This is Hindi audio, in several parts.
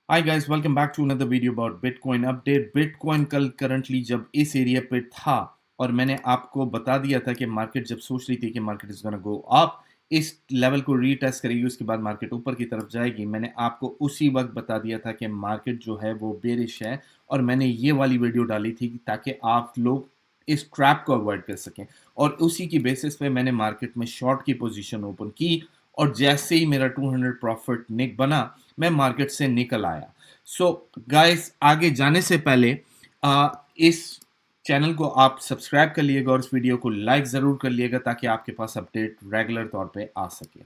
Hi guys, welcome back to another video about bitcoin update. Bitcoin कल करंटली जब इस एरिया पे था और मैंने आपको बता दिया था कि मार्केट जब सोच रही थी कि market is gonna go up, इस लेवल को रीटेस्ट करेगी, उसके बाद मार्केट ऊपर की तरफ जाएगी। मैंने आपको उसी वक्त बता दिया था कि मार्केट जो है वो बेरिश है और मैंने ये वाली वीडियो डाली थी ताकि आप लोग इस ट्रैप को अवॉइड कर सकें। और उसी की बेसिस पे मैंने मार्केट में शॉर्ट की पोजीशन ओपन की और जैसे ही मेरा 200 प्रॉफिट निक बना, मैं मार्केट से निकल आया। सो गाइस, आगे जाने से पहले इस चैनल को आप सब्सक्राइब कर लिएगा और इस वीडियो को लाइक ज़रूर कर लिएगा ताकि आपके पास अपडेट रेगुलर तौर पे आ सके।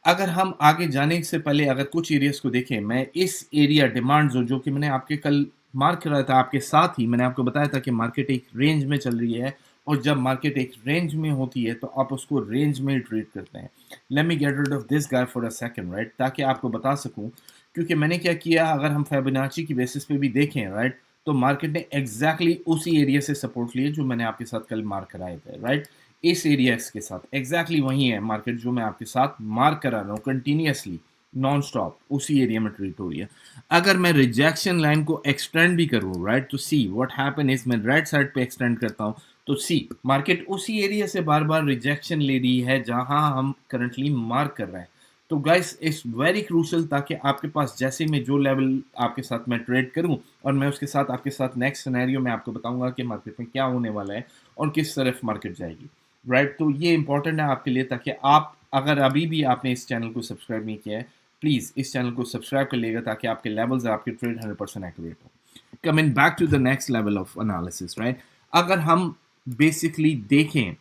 अगर हम आगे जाने से पहले अगर कुछ एरियाज को देखें, मैं इस एरिया डिमांड जोन जो कि मैंने आपके कल मार्क कराया था, आपके साथ ही मैंने आपको बताया था कि मार्केट एक रेंज में चल रही है और जब मार्केट एक रेंज में होती है तो आप उसको रेंज में ट्रेड करते हैं। Let me get rid of this guy for a second, right, ताकि आपको बता सकूं। क्योंकि मैंने क्या किया, अगर हम फेबोनाची की बेसिस पे भी देखें, राइट, तो मार्केट ने एग्जैक्टली उसी एरिया से सपोर्ट लिए जो मैंने आपके साथ कल मार्क कराए थे, राइट। इस एरिया के साथ एग्जैक्टली वही है मार्केट जो मैं आपके साथ मार्क करा रहा हूँ कंटिन्यूसली, नॉन स्टॉप उसी एरिया में ट्रेड हो रही है। अगर मैं रिजेक्शन लाइन को एक्सटेंड भी करूँ, राइट, तो सी व्हाट हैपन इज, मैं राइट साइड पे एक्सटेंड करता हूँ तो सी मार्केट उसी एरिया से बार बार रिजेक्शन ले रही है जहां हम करंटली मार्क कर रहे हैं। तो गाइस, इट्स वेरी क्रूशल ताकि आपके पास जैसे मैं जो लेवल आपके साथ मैं ट्रेड करूं और मैं उसके साथ आपके साथ नेक्स्ट सिनेरियो में आपको बताऊंगा कि मार्केट में क्या होने वाला है और किस तरफ मार्केट जाएगी, राइट। तो ये इंपॉर्टेंट है आपके लिए ताकि आप, अगर अभी भी आपने इस चैनल को सब्सक्राइब नहीं किया है, प्लीज़ इस चैनल को सब्सक्राइब कर लीजिएगा ताकि आपके लेवल्स आपके ट्रेड 100% एक्यूरेट हो। Coming back to the next level of analysis, right. अगर हम बेसिकली देखें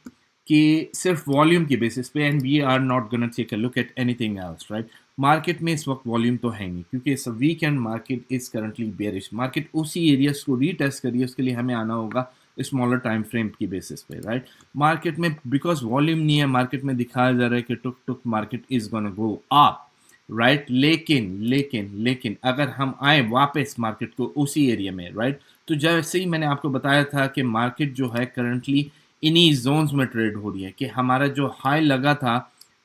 कि सिर्फ वॉल्यूम की बेसिस पे, and we are not gonna take a look at anything else, right. Market में इस वक्त वॉल्यूम तो है नहीं क्योंकि इस weekend market is currently bearish. Market उसी एरियाज को रीटेस्ट करिए, उसके लिए हमें आना होगा स्मॉलर टाइम फ्रेम की बेसिस पे, राइट। मार्केट में बिकॉज वॉल्यूम नहीं है, मार्केट में दिखाया जा रहा है कि टुक टुक market is gonna go up, right. लेकिन लेकिन लेकिन अगर हम आए वापस मार्केट को उसी एरिया में, राइट, तो जैसे ही मैंने आपको बताया था कि मार्केट जो है करंटली इन्हीं जोन्स में ट्रेड हो रही है कि हमारा जो हाई लगा था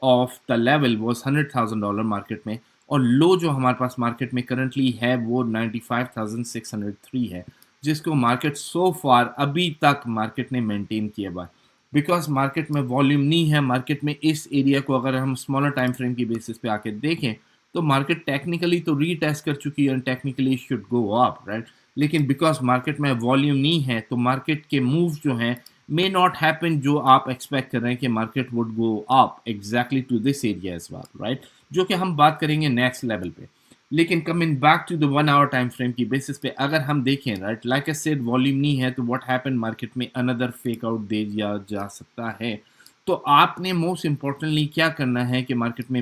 ऑफ द लेवल वो $100,000 मार्केट में, और लो जो हमारे पास मार्केट में करंटली है वो 95,603 है, जिसको मार्केट सो फार अभी तक मार्केट ने मेंटेन किया हुआ। बिकॉज मार्केट में वॉल्यूम नहीं है, मार्केट में इस एरिया को अगर हम स्मॉलर टाइम फ्रेम की बेसिस पे आके देखें तो मार्केट टेक्निकली तो रीटेस्ट कर चुकी है, technically should go up, right. लेकिन बिकॉज मार्केट में वॉल्यूम नहीं है तो मार्केट के मूव जो हैं मे नॉट हैपन जो आप एक्सपेक्ट कर रहे हैं कि market would go up exactly to this area as well, right, जो कि हम बात करेंगे नेक्स्ट लेवल पे। लेकिन coming back to the 1 hour time frame की बेसिस पे अगर हम देखें, right, like I said volume नहीं है तो व्हाट हैपन, मार्केट में अनदर फेक आउट दे दिया जा सकता है। तो आपने मोस्ट इंपॉर्टेंटली क्या करना है कि मार्केट में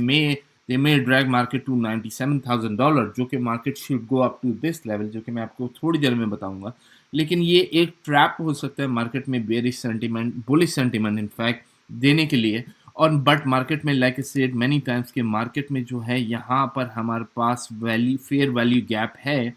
they may drag market to $97,000, जो कि market should go up to this level, जो कि मैं आपको थोड़ी देर में बताऊंगा। लेकिन ये एक ट्रैप हो सकता है मार्केट में bearish sentiment, bullish sentiment in fact देने के लिए। और बट मार्केट में like I said many times के मार्केट में जो है यहाँ पर हमारे पास वैल्यू, फेयर वैल्यू गैप है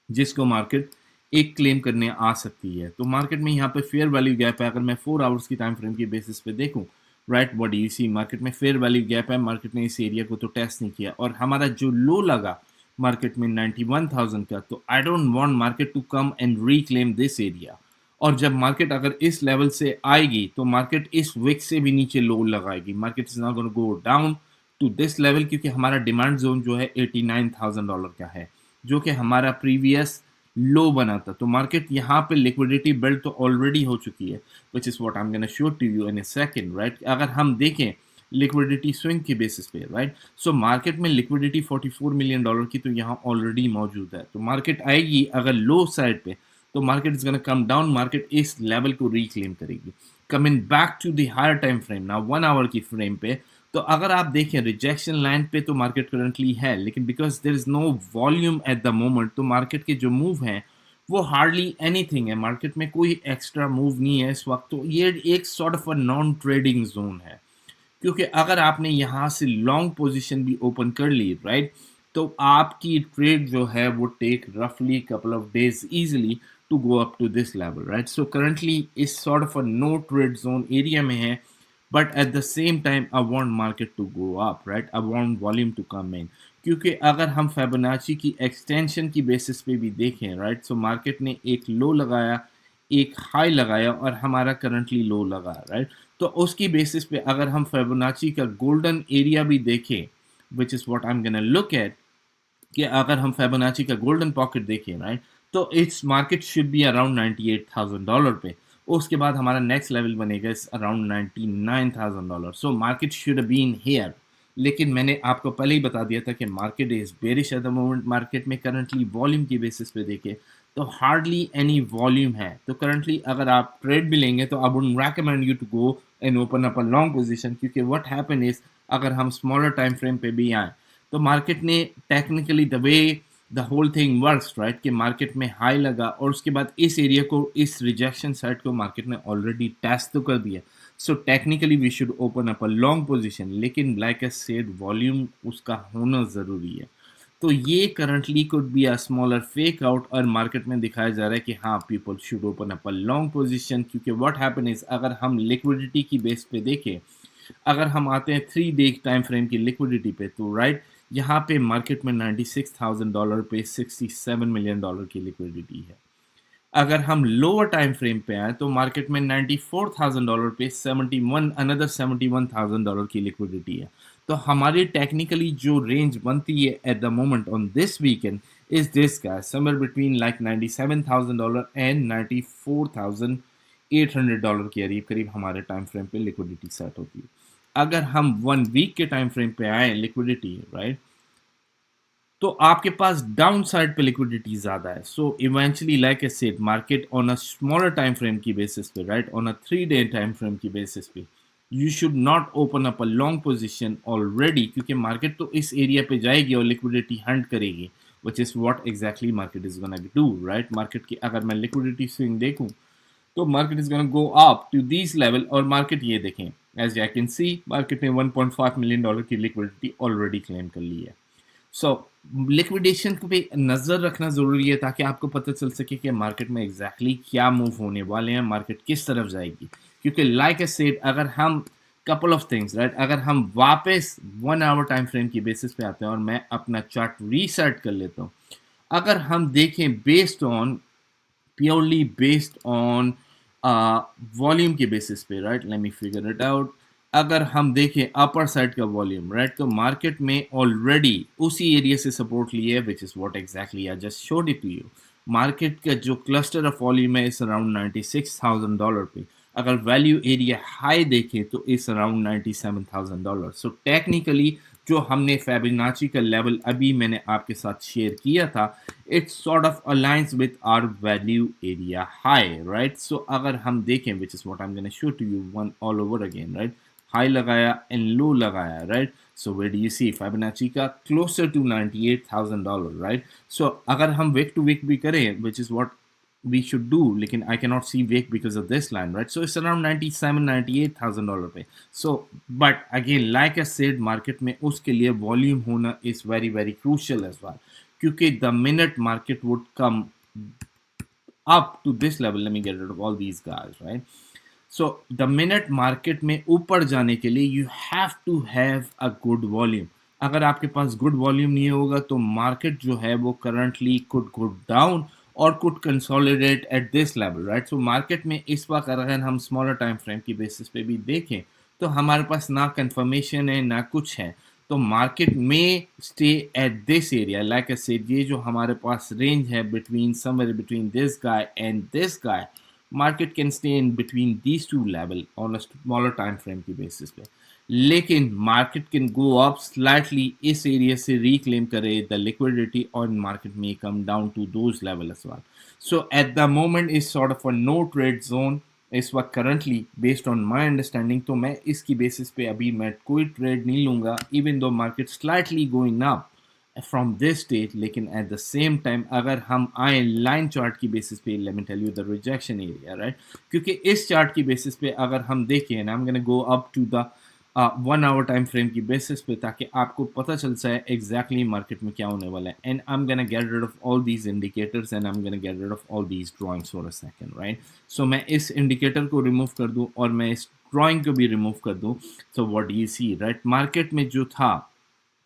जिसको मार्केट एक क्लेम करने आ सकती है। तो मार्केट में यहाँ पे फेयर वैल्यू गैप है। अगर मैं 4 आवर्स की टाइम फ्रेम की बेसिस पे देखूँ, right, what do you see, market में फेयर वैल्यू गैप है। मार्केट ने इस एरिया को तो टेस्ट नहीं किया और हमारा जो लो लगा मार्केट में 91,000 का, तो I don't want market to come and reclaim this area. और जब मार्केट अगर इस लेवल से आएगी तो मार्केट इस विक से भी नीचे लो लगाएगी। Market is not gonna go down to this level क्योंकि हमारा डिमांड जोन जो है $89,000 का है, जो कि हमारा प्रीवियस लो बना था। तो मार्केट यहाँ पे लिक्विडिटी बिल्ड तो ऑलरेडी हो चुकी है, which is what I am gonna show to you in a second, right. अगर हम देखें लिक्विडिटी स्विंग की बेसिस पे, राइट, सो मार्केट में लिक्विडिटी $44 मिलियन की तो यहाँ ऑलरेडी मौजूद है। तो मार्केट आएगी अगर लो साइड पे तो market is gonna come down, market इस लेवल को रिक्लेम करेगी। Coming back to the higher time frame ना, 1 आवर की फ्रेम पे, तो अगर आप देखें रिजेक्शन लाइन पे तो मार्केट करंटली है, लेकिन because there is no volume at the moment तो मार्केट के जो मूव हैं वो हार्डली एनीथिंग है। मार्केट में कोई एक्स्ट्रा मूव नहीं है इस वक्त, तो ये एक sort of a non trading zone है। क्योंकि अगर आपने यहाँ से लॉन्ग पोजीशन भी ओपन कर ली, राइट, तो आपकी ट्रेड जो है वो टेक रफली couple of days easily to go up to this level, right. So currently इस sort of a no trade zone area में है। But at the same time I want market to go up, right? I want volume to come in, क्योंकि अगर हम फिबोनाची की एक्सटेंशन की बेसिस पे भी देखें, राइट, सो मार्केट ने एक लो लगाया, एक हाई लगाया और हमारा करंटली लो लगा, राइट? तो उसकी बेसिस पे अगर हम फिबोनाची का गोल्डन एरिया भी देखें, which is what I am gonna look at, कि अगर हम फिबोनाची का गोल्डन पॉकेट देखें, राइट, तो it's market should be around $98,000 पे। उसके बाद हमारा नेक्स्ट लेवल बनेगा इस around $99,000। So market should been here, लेकिन मैंने आपको पहले ही बता दिया था कि market is bearish at the moment. Market में करंटली वॉल्यूम की बेसिस पे देखें तो हार्डली एनी वॉल्यूम है। तो करंटली अगर आप ट्रेड भी लेंगे तो I wouldn't recommend you to go and open up a long position, क्योंकि व्हाट हैपन इज अगर हम स्मॉलर टाइम फ्रेम पे भी आए तो मार्केट ने technically the way the whole thing works, right, कि मार्केट में हाई लगा और उसके बाद इस एरिया को, इस रिजेक्शन साइड को मार्केट ने ऑलरेडी टेस्ट तो कर दिया। So technically we should open up a long position, लेकिन लाइक आई सेड वॉल्यूम उसका होना ज़रूरी है। तो ये currently could be a smaller fake out और मार्केट में दिखाया जा रहा है कि हाँ people should open up a long position, क्योंकि व्हाट हैपन इज अगर हम लिक्विडिटी की बेस पे देखें, अगर हम आते हैं 3 डे टाइम फ्रेम की लिक्विडिटी पे, तो राइट यहाँ पे मार्केट में $96,000 पे $67 मिलियन की लिक्विडिटी है। अगर हम लोअर टाइम फ्रेम पे आए तो मार्केट में $94,000 पे 71 की लिक्विडिटी है। तो हमारी टेक्निकली जो रेंज बनती है eight the moment on this weekend is this का समवेयर बिटवीन लाइक $97,000 एंड $94,800 के करीब करीब हमारे टाइम फ्रेम पे लिक्विडिटी सेट होती है। अगर हम 1 वीक के टाइम फ्रेम पे आए लिक्विडिटी, राइट, तो आपके पास डाउन साइड पे लिक्विडिटी ज्यादा है। So eventually like I said market on a smaller time frame की बेसिस पे, right, on a 3 day time frame की बेसिस पे you should not open up a long position already, क्योंकि मार्केट तो इस एरिया पे जाएगी और लिक्विडिटी हंट करेगी, विच is what exactly market is gonna do, right? Market की अगर मैं लिक्विडिटी स्विंग देखूं तो market is gonna go up to this level, और मार्केट ये देखें as I can see market ने $1.5 मिलियन की लिक्विडिटी ऑलरेडी क्लेम कर ली है। सो लिक्विडेशन पे नज़र रखना ज़रूरी है ताकि आपको पता चल सके कि मार्केट में एग्जैक्टली क्या मूव होने वाले हैं, मार्केट किस तरफ जाएगी। क्योंकि लाइक आई सेड अगर हम कपल ऑफ थिंग्स, राइट, अगर हम वापस 1 आवर टाइम फ्रेम की बेसिस पे आते हैं और मैं अपना चार्ट रीसेट कर लेता हूँ, अगर हम देखें based on purely based on volume के बेसिस पे, right, let me figure it out. अगर हम देखें अपर साइड का वॉल्यूम, राइट, तो मार्केट में ऑलरेडी उसी एरिया से सपोर्ट लिए है, which is what exactly I just showed it to you. Market का जो क्लस्टर ऑफ वॉल्यूम है इस अराउंड $96,000 पे। अगर वैल्यू एरिया हाई देखें तो इस अराउंड $97,000। सो टेक्निकली जो हमने फेबिनाची का लेवल अभी मैंने आपके साथ शेयर किया था, it sort of aligns with our value area high, right? So अगर हम देखें, which is what I'm going to show to you one all over again, right? High लगाया and low लगाया, right? So where do you see Fibonacci का closer to $98,000, right? So अगर हम week to week भी करें, which is what we should do, लेकिन I cannot see week because of this line, right? So it's around $98,000 पे. So but again like I said market में उसके लिए volume होना is very very crucial as well, क्योंकि the minute market would come up to this level, let me get rid of all these guys, right? So the minute market में ऊपर जाने के लिए you have to have a good volume. अगर आपके पास गुड वॉल्यूम नहीं होगा तो मार्केट जो है वो करंटली कुड गो डाउन और could consolidate at this level, right? So market में इस वक्त अगर हम स्मॉलर टाइम फ्रेम की बेसिस पे भी देखें तो हमारे पास ना कंफर्मेशन है ना कुछ है। तो मार्केट में stay at this area, like I said, ये जो हमारे पास रेंज है between somewhere between this guy and this guy, market can stay in between these two level on a smaller time frame की बेसिस पे। लेकिन market can go up slightly, इस एरिया से रिक्लेम करे द लिक्विडिटी और मार्केट में come down to those level as well. So at the moment is sort of a no trade zone इस वक्त currently based on my understanding. तो मैं इसकी बेसिस पे अभी मैं कोई ट्रेड नहीं लूँगा even though market slightly going up from this stage. लेकिन एट द सेम टाइम अगर हम आए लाइन चार्ट की बेसिस पे, let me tell you the rejection area, right, क्योंकि इस चार्ट की बेसिस पे अगर हम देखें ना, I am gonna go up to the 1 hour time frame की बेसिस पे, ताकि आपको पता चल जाए एग्जैक्टली मार्केट में क्या होने वाला है. And I am gonna get rid of all these indicators and I am gonna get rid of all these drawings for a second, right. So मैं इस इंडिकेटर को रिमूव कर दूं और मैं इस ड्राइंग को भी रिमूव कर दूं. So what you see, right, market में जो था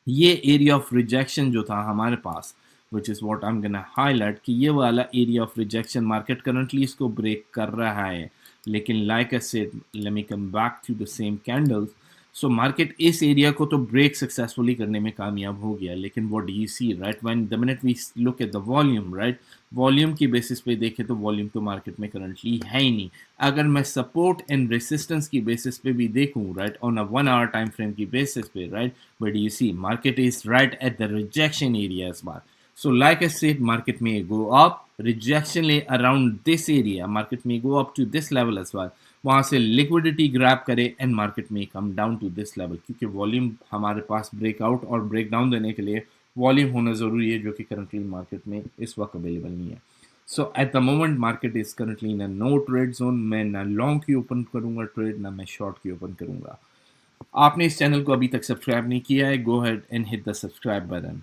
ये एरिया ऑफ रिजेक्शन जो था हमारे पास, which is what I am gonna highlight, कि ये वाला area of rejection market currently इसको ब्रेक कर रहा है. लेकिन like I said, let me come back to the same candles. So market इस एरिया को तो ब्रेक सक्सेसफुली करने में कामयाब हो गया. लेकिन what do you see, right, when the minute we look at the volume, right, volume की बेसिस पे देखें तो वॉल्यूम तो मार्केट में करंटली है ही नहीं. अगर मैं सपोर्ट एंड रेसिस्टेंस की बेसिस पे भी देखूं, right, on a 1 hour time frame की बेसिस पे, right, but you see market is right at the rejection area as well. So like I said, market may go up, rejection lay around this area, market may go up to this level as well. वहाँ से लिक्विडिटी ग्रैब करे एंड मार्केट में come down to this level, क्योंकि वॉल्यूम हमारे पास ब्रेकआउट और ब्रेक डाउन देने के लिए वॉल्यूम होना ज़रूरी है, जो कि करंटली मार्केट में इस वक्त अवेलेबल नहीं है. So at the moment market is currently in a no trade zone. मैं ना लॉन्ग की ओपन करूंगा ट्रेड, ना मैं शॉर्ट की ओपन करूंगा. आपने इस चैनल को अभी तक सब्सक्राइब नहीं किया है, go ahead and hit the subscribe button.